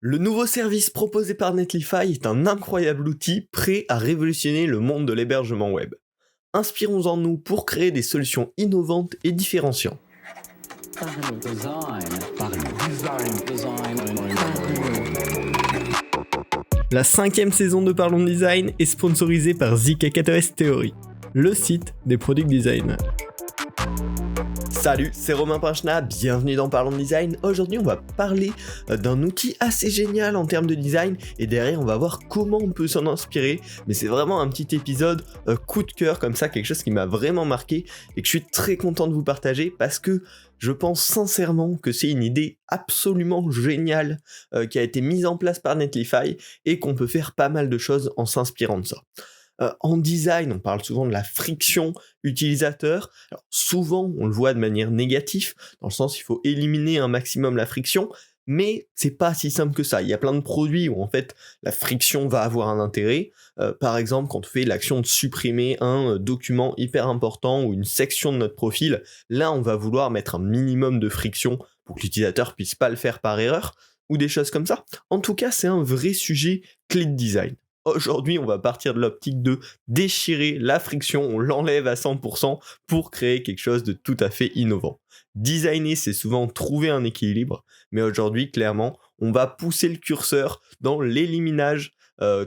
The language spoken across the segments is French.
Le nouveau service proposé par Netlify est un incroyable outil prêt à révolutionner le monde de l'hébergement web. Inspirons-en nous pour créer des solutions innovantes et différenciantes. La 5e saison de Parlons Design est sponsorisée par ZK4S Theory, le site des product designers. Salut, c'est Romain Pinchna, bienvenue dans Parlons Design. Aujourd'hui, on va parler d'un outil assez génial en termes de design et derrière, on va voir comment on peut s'en inspirer. Mais c'est vraiment un petit épisode coup de cœur comme ça, quelque chose qui m'a vraiment marqué et que je suis très content de vous partager parce que je pense sincèrement que c'est une idée absolument géniale qui a été mise en place par Netlify et qu'on peut faire pas mal de choses en s'inspirant de ça. En design, on parle souvent de la friction utilisateur. Alors, souvent, on le voit de manière négative, dans le sens il faut éliminer un maximum la friction, mais c'est pas si simple que ça. Il y a plein de produits où en fait la friction va avoir un intérêt. Par exemple, quand on fait l'action de supprimer un document hyper important ou une section de notre profil, là on va vouloir mettre un minimum de friction pour que l'utilisateur puisse pas le faire par erreur, ou des choses comme ça. En tout cas, c'est un vrai sujet clé de design. Aujourd'hui, on va partir de l'optique de déchirer la friction, on l'enlève à 100% pour créer quelque chose de tout à fait innovant. Designer, c'est souvent trouver un équilibre, mais aujourd'hui, clairement, on va pousser le curseur dans l'éliminage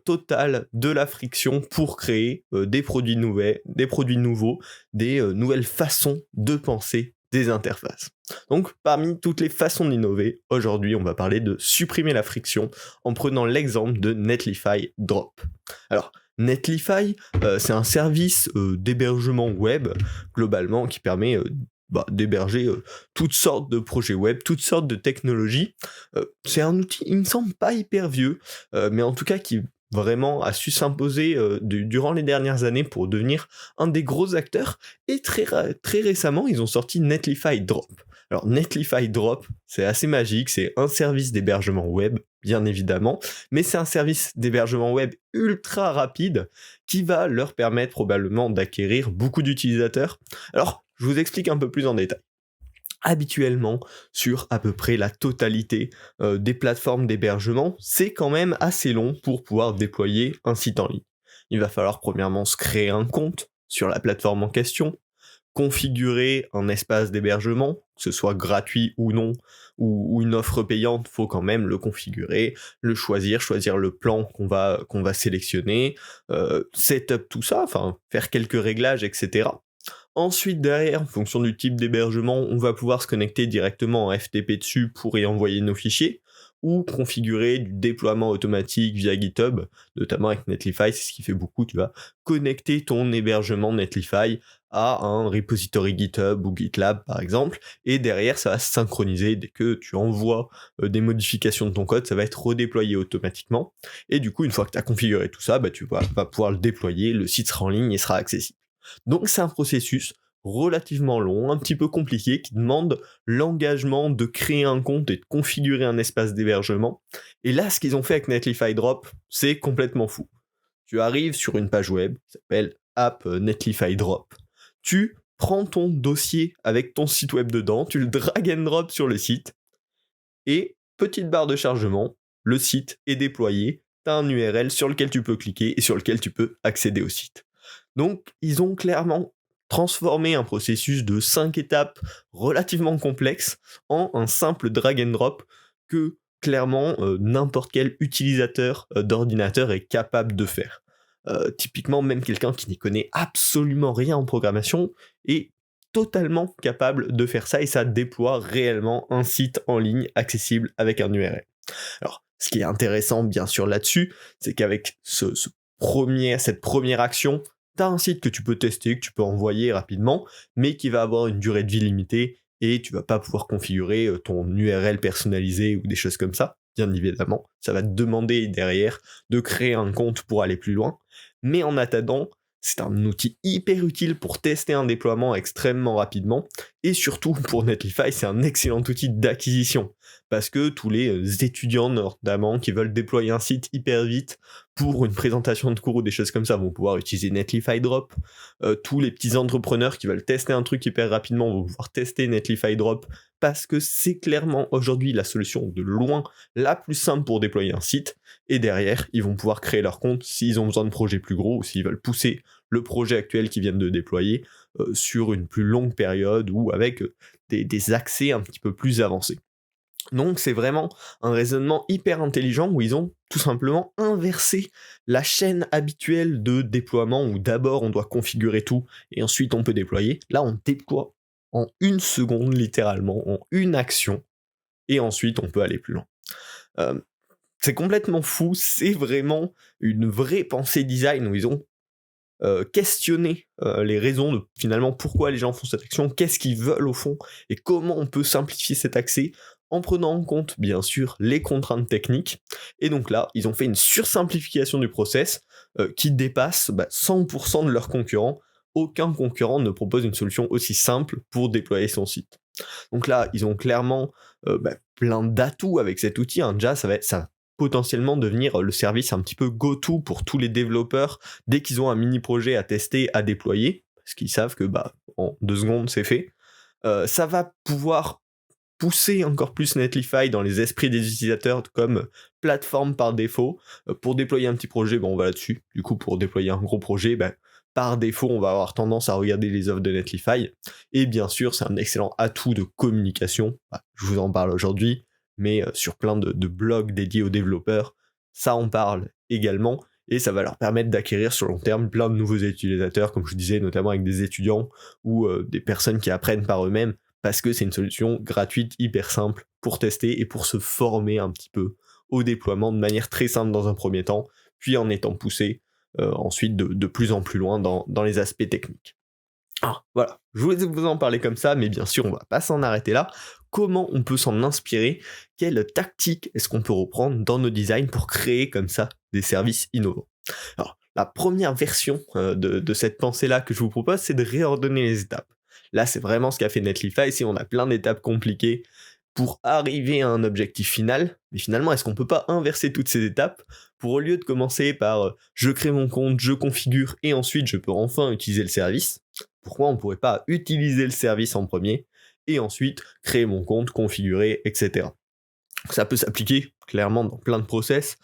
total de la friction pour créer des produits nouveaux, des nouvelles façons de penser des interfaces. Donc, parmi toutes les façons d'innover, aujourd'hui, on va parler de supprimer la friction en prenant l'exemple de Netlify Drop. Alors, Netlify, c'est un service d'hébergement web, globalement, qui permet d'héberger toutes sortes de projets web, toutes sortes de technologies. C'est un outil, il me semble pas hyper vieux, mais en tout cas qui vraiment a su s'imposer durant les dernières années pour devenir un des gros acteurs. Et très récemment, ils ont sorti Netlify Drop. Alors Netlify Drop, c'est assez magique, c'est un service d'hébergement web, bien évidemment, mais c'est un service d'hébergement web ultra rapide qui va leur permettre probablement d'acquérir beaucoup d'utilisateurs. Alors, je vous explique un peu plus en détail. Habituellement, sur à peu près la totalité des plateformes d'hébergement, c'est quand même assez long pour pouvoir déployer un site en ligne. Il va falloir premièrement se créer un compte sur la plateforme en question, configurer un espace d'hébergement, que ce soit gratuit ou non, ou une offre payante, faut quand même le configurer, le choisir le plan qu'on va sélectionner, setup tout ça, enfin faire quelques réglages, etc. Ensuite, derrière, en fonction du type d'hébergement, on va pouvoir se connecter directement en FTP dessus pour y envoyer nos fichiers, ou configurer du déploiement automatique via GitHub, notamment avec Netlify, c'est ce qui fait beaucoup, tu vas connecter ton hébergement Netlify à un repository GitHub ou GitLab par exemple, et derrière ça va se synchroniser, dès que tu envoies des modifications de ton code, ça va être redéployé automatiquement, et du coup une fois que tu as configuré tout ça, tu vas pouvoir le déployer, le site sera en ligne et sera accessible. Donc c'est un processus relativement long, un petit peu compliqué, qui demande l'engagement de créer un compte et de configurer un espace d'hébergement. Et là, ce qu'ils ont fait avec Netlify Drop, c'est complètement fou. Tu arrives sur une page web qui s'appelle App Netlify Drop. Tu prends ton dossier avec ton site web dedans, tu le drag and drop sur le site, et petite barre de chargement, le site est déployé, tu as un URL sur lequel tu peux cliquer et sur lequel tu peux accéder au site. Donc, ils ont clairement transformé un processus de 5 étapes relativement complexe en un simple drag and drop que clairement n'importe quel utilisateur d'ordinateur est capable de faire. Typiquement, même quelqu'un qui n'y connaît absolument rien en programmation est totalement capable de faire ça et ça déploie réellement un site en ligne accessible avec un URL. Alors, ce qui est intéressant bien sûr là-dessus, c'est qu'avec cette première action, t'as un site que tu peux tester, que tu peux envoyer rapidement, mais qui va avoir une durée de vie limitée et tu vas pas pouvoir configurer ton URL personnalisé ou des choses comme ça. Bien évidemment, ça va te demander derrière de créer un compte pour aller plus loin. Mais en attendant, c'est un outil hyper utile pour tester un déploiement extrêmement rapidement Et surtout, pour Netlify, c'est un excellent outil d'acquisition, parce que tous les étudiants notamment qui veulent déployer un site hyper vite pour une présentation de cours ou des choses comme ça vont pouvoir utiliser Netlify Drop. Tous les petits entrepreneurs qui veulent tester un truc hyper rapidement vont pouvoir tester Netlify Drop, parce que c'est clairement aujourd'hui la solution de loin la plus simple pour déployer un site, et derrière, ils vont pouvoir créer leur compte s'ils ont besoin de projets plus gros ou s'ils veulent pousser le projet actuel qu'ils viennent de déployer sur une plus longue période ou avec des accès un petit peu plus avancés. Donc c'est vraiment un raisonnement hyper intelligent où ils ont tout simplement inversé la chaîne habituelle de déploiement où d'abord on doit configurer tout et ensuite on peut déployer. Là on déploie en une seconde littéralement, en une action, et ensuite on peut aller plus loin. C'est complètement fou, c'est vraiment une vraie pensée design où ils ont questionner les raisons de finalement pourquoi les gens font cette action, qu'est-ce qu'ils veulent au fond, et comment on peut simplifier cet accès en prenant en compte bien sûr les contraintes techniques. Et donc là, ils ont fait une sursimplification du process qui dépasse 100% de leurs concurrents. Aucun concurrent ne propose une solution aussi simple pour déployer son site. Donc là, ils ont clairement plein d'atouts avec cet outil. Déjà, ça va potentiellement devenir le service un petit peu go-to pour tous les développeurs dès qu'ils ont un mini-projet à tester, à déployer, parce qu'ils savent que en 2 secondes c'est fait. Ça va pouvoir pousser encore plus Netlify dans les esprits des utilisateurs comme plateforme par défaut. Pour déployer un petit projet, on va là-dessus. Du coup, pour déployer un gros projet, par défaut, on va avoir tendance à regarder les offres de Netlify. Et bien sûr, c'est un excellent atout de communication. Je vous en parle aujourd'hui, mais sur plein de blogs dédiés aux développeurs, ça en parle également. Et ça va leur permettre d'acquérir sur long terme plein de nouveaux utilisateurs, comme je disais, notamment avec des étudiants ou des personnes qui apprennent par eux-mêmes, parce que c'est une solution gratuite, hyper simple pour tester et pour se former un petit peu au déploiement de manière très simple dans un premier temps, puis en étant poussé ensuite de plus en plus loin dans les aspects techniques. Voilà, je voulais vous en parler comme ça, mais bien sûr, on va pas s'en arrêter là. Comment on peut s'en inspirer? Quelle tactique est-ce qu'on peut reprendre dans nos designs pour créer comme ça des services innovants? Alors, la première version de cette pensée-là que je vous propose, c'est de réordonner les étapes. Là, c'est vraiment ce qu'a fait Netlify. Si on a plein d'étapes compliquées pour arriver à un objectif final, mais finalement, est-ce qu'on peut pas inverser toutes ces étapes pour, au lieu de commencer par je crée mon compte, je configure et ensuite je peux enfin utiliser le service, pourquoi on pourrait pas utiliser le service en premier et ensuite créer mon compte, configurer, etc. Ça peut s'appliquer clairement dans plein de process.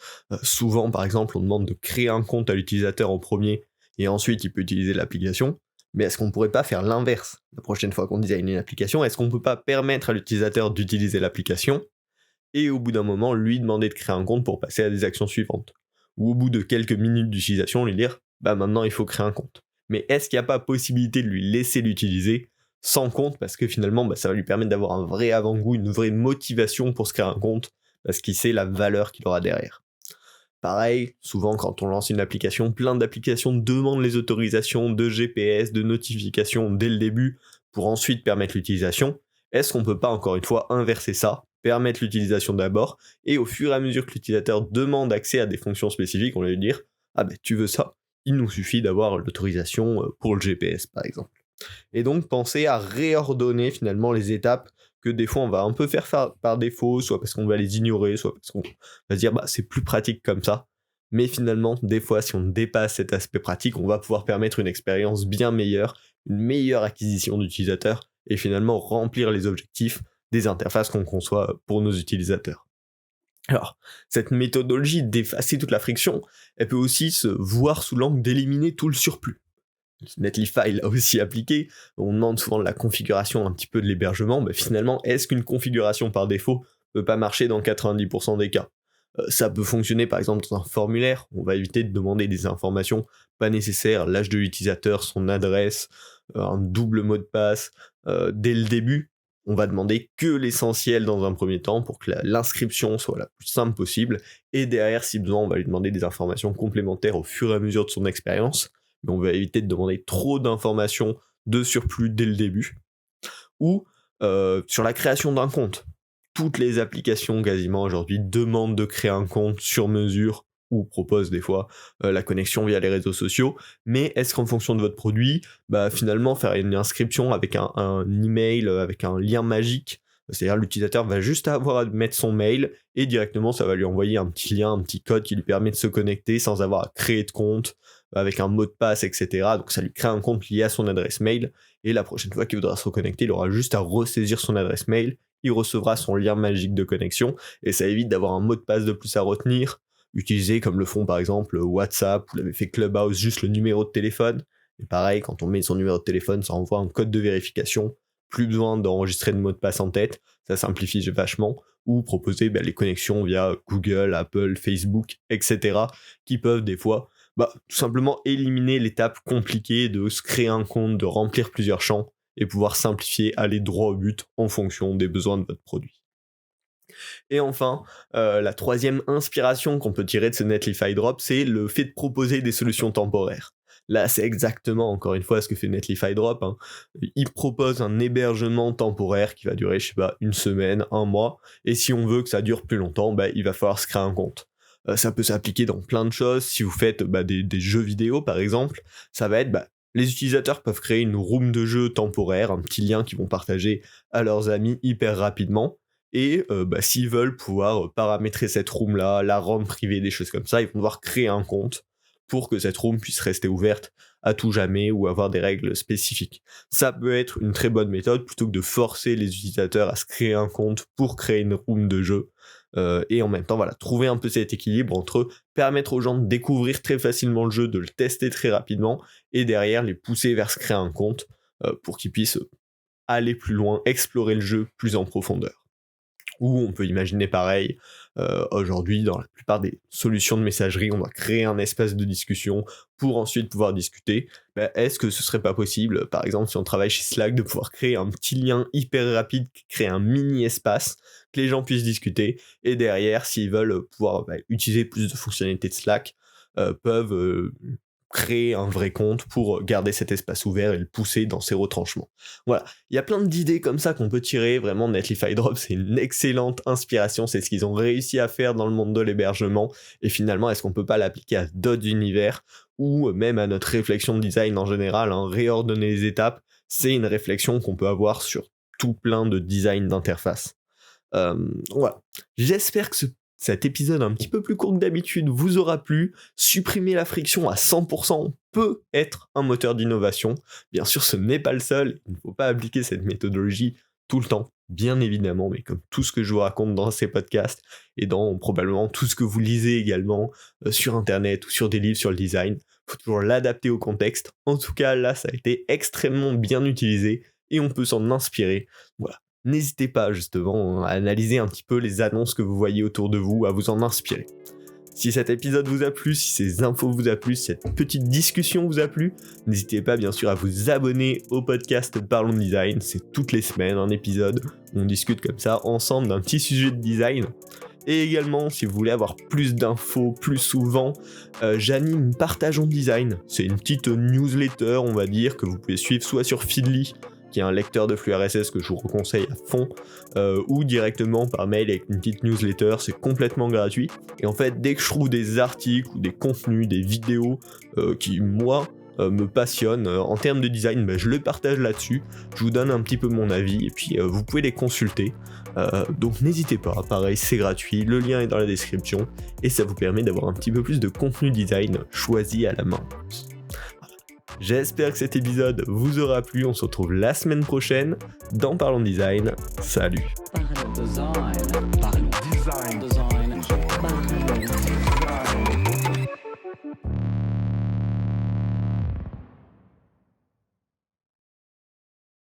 Souvent, par exemple, on demande de créer un compte à l'utilisateur en premier et ensuite il peut utiliser l'application. Mais est-ce qu'on pourrait pas faire l'inverse? La prochaine fois qu'on design une application, est-ce qu'on peut pas permettre à l'utilisateur d'utiliser l'application et au bout d'un moment, lui demander de créer un compte pour passer à des actions suivantes? Ou au bout de quelques minutes d'utilisation, lui dire maintenant il faut créer un compte. Mais est-ce qu'il n'y a pas possibilité de lui laisser l'utiliser sans compte, parce que finalement ça va lui permettre d'avoir un vrai avant-goût, une vraie motivation pour se créer un compte, parce qu'il sait la valeur qu'il aura derrière. Pareil, souvent quand on lance une application, plein d'applications demandent les autorisations de GPS, de notifications dès le début, pour ensuite permettre l'utilisation. Est-ce qu'on peut pas encore une fois inverser ça, permettre l'utilisation d'abord, et au fur et à mesure que l'utilisateur demande accès à des fonctions spécifiques, on va lui dire tu veux ça, il nous suffit d'avoir l'autorisation pour le GPS par exemple. Et donc penser à réordonner finalement les étapes que des fois on va un peu faire par défaut, soit parce qu'on va les ignorer, soit parce qu'on va se dire c'est plus pratique comme ça. Mais finalement, des fois, si on dépasse cet aspect pratique, on va pouvoir permettre une expérience bien meilleure, une meilleure acquisition d'utilisateurs, et finalement remplir les objectifs des interfaces qu'on conçoit pour nos utilisateurs. Alors, cette méthodologie d'effacer toute la friction, elle peut aussi se voir sous l'angle d'éliminer tout le surplus. Netlify l'a aussi appliqué, on demande souvent de la configuration, un petit peu de l'hébergement, finalement, est-ce qu'une configuration par défaut peut pas marcher dans 90% des cas? Ça peut fonctionner par exemple dans un formulaire, on va éviter de demander des informations pas nécessaires, l'âge de l'utilisateur, son adresse, un double mot de passe, dès le début. On va demander que l'essentiel dans un premier temps pour que l'inscription soit la plus simple possible, et derrière, si besoin, on va lui demander des informations complémentaires au fur et à mesure de son expérience, mais on va éviter de demander trop d'informations de surplus dès le début. Ou sur la création d'un compte. Toutes les applications quasiment aujourd'hui demandent de créer un compte sur mesure ou propose des fois la connexion via les réseaux sociaux, mais est-ce qu'en fonction de votre produit, finalement faire une inscription avec un email, avec un lien magique, c'est-à-dire l'utilisateur va juste avoir à mettre son mail et directement ça va lui envoyer un petit lien, un petit code qui lui permet de se connecter sans avoir à créer de compte, avec un mot de passe, etc. Donc ça lui crée un compte lié à son adresse mail, et la prochaine fois qu'il voudra se reconnecter, il aura juste à ressaisir son adresse mail, il recevra son lien magique de connexion, et ça évite d'avoir un mot de passe de plus à retenir, utilisé comme le font par exemple WhatsApp, ou l'avait fait Clubhouse, juste le numéro de téléphone. Et pareil, quand on met son numéro de téléphone, ça envoie un code de vérification, plus besoin d'enregistrer de mot de passe en tête, ça simplifie vachement, ou proposer les connexions via Google, Apple, Facebook, etc., qui peuvent des fois tout simplement éliminer l'étape compliquée de se créer un compte, de remplir plusieurs champs, et pouvoir simplifier, aller droit au but en fonction des besoins de votre produit. Et enfin, la troisième inspiration qu'on peut tirer de ce Netlify Drop, c'est le fait de proposer des solutions temporaires. Là, c'est exactement, encore une fois, ce que fait Netlify Drop. Il propose un hébergement temporaire qui va durer, une semaine, un mois, et si on veut que ça dure plus longtemps, il va falloir se créer un compte. Ça peut s'appliquer dans plein de choses. Si vous faites des jeux vidéo, par exemple, ça va être... les utilisateurs peuvent créer une room de jeu temporaire, un petit lien qu'ils vont partager à leurs amis hyper rapidement, et s'ils veulent pouvoir paramétrer cette room-là, la rendre privée, des choses comme ça, ils vont devoir créer un compte pour que cette room puisse rester ouverte à tout jamais ou avoir des règles spécifiques. Ça peut être une très bonne méthode plutôt que de forcer les utilisateurs à se créer un compte pour créer une room de jeu. Et en même temps, trouver un peu cet équilibre entre permettre aux gens de découvrir très facilement le jeu, de le tester très rapidement, et derrière les pousser vers se créer un compte pour qu'ils puissent aller plus loin, explorer le jeu plus en profondeur. Ou on peut imaginer pareil, aujourd'hui dans la plupart des solutions de messagerie, on doit créer un espace de discussion pour ensuite pouvoir discuter. Est-ce que ce serait pas possible, par exemple si on travaille chez Slack, de pouvoir créer un petit lien hyper rapide, créer un mini espace, que les gens puissent discuter, et derrière, s'ils veulent pouvoir utiliser plus de fonctionnalités de Slack, peuvent créer un vrai compte pour garder cet espace ouvert et le pousser dans ses retranchements. Voilà, il y a plein d'idées comme ça qu'on peut tirer, vraiment Netlify Drop c'est une excellente inspiration, c'est ce qu'ils ont réussi à faire dans le monde de l'hébergement, et finalement est-ce qu'on peut pas l'appliquer à d'autres univers, ou même à notre réflexion de design en général, réordonner les étapes, c'est une réflexion qu'on peut avoir sur tout plein de design d'interface. Voilà, j'espère que cet épisode un petit peu plus court que d'habitude vous aura plu. Supprimer la friction à 100% peut être un moteur d'innovation. Bien sûr, ce n'est pas le seul. Il ne faut pas appliquer cette méthodologie tout le temps, bien évidemment, mais comme tout ce que je vous raconte dans ces podcasts et dans probablement tout ce que vous lisez également sur Internet ou sur des livres sur le design, il faut toujours l'adapter au contexte. En tout cas, là, ça a été extrêmement bien utilisé et on peut s'en inspirer. Voilà. N'hésitez pas justement à analyser un petit peu les annonces que vous voyez autour de vous, à vous en inspirer. Si cet épisode vous a plu, si ces infos vous a plu, si cette petite discussion vous a plu, n'hésitez pas bien sûr à vous abonner au podcast Parlons Design. C'est toutes les semaines un épisode où on discute comme ça ensemble d'un petit sujet de design. Et également, si vous voulez avoir plus d'infos plus souvent, j'anime Partageons Design. C'est une petite newsletter, on va dire, que vous pouvez suivre soit sur Feedly, qui est un lecteur de flux RSS que je vous reconseille à fond, ou directement par mail avec une petite newsletter, c'est complètement gratuit. Et en fait, dès que je trouve des articles ou des contenus, des vidéos qui, moi, me passionnent en termes de design, je le partage là-dessus, je vous donne un petit peu mon avis, et puis vous pouvez les consulter. Donc n'hésitez pas, pareil, c'est gratuit, le lien est dans la description, et ça vous permet d'avoir un petit peu plus de contenu design choisi à la main. J'espère que cet épisode vous aura plu, on se retrouve la semaine prochaine dans Parlons Design, salut. Parlons Design.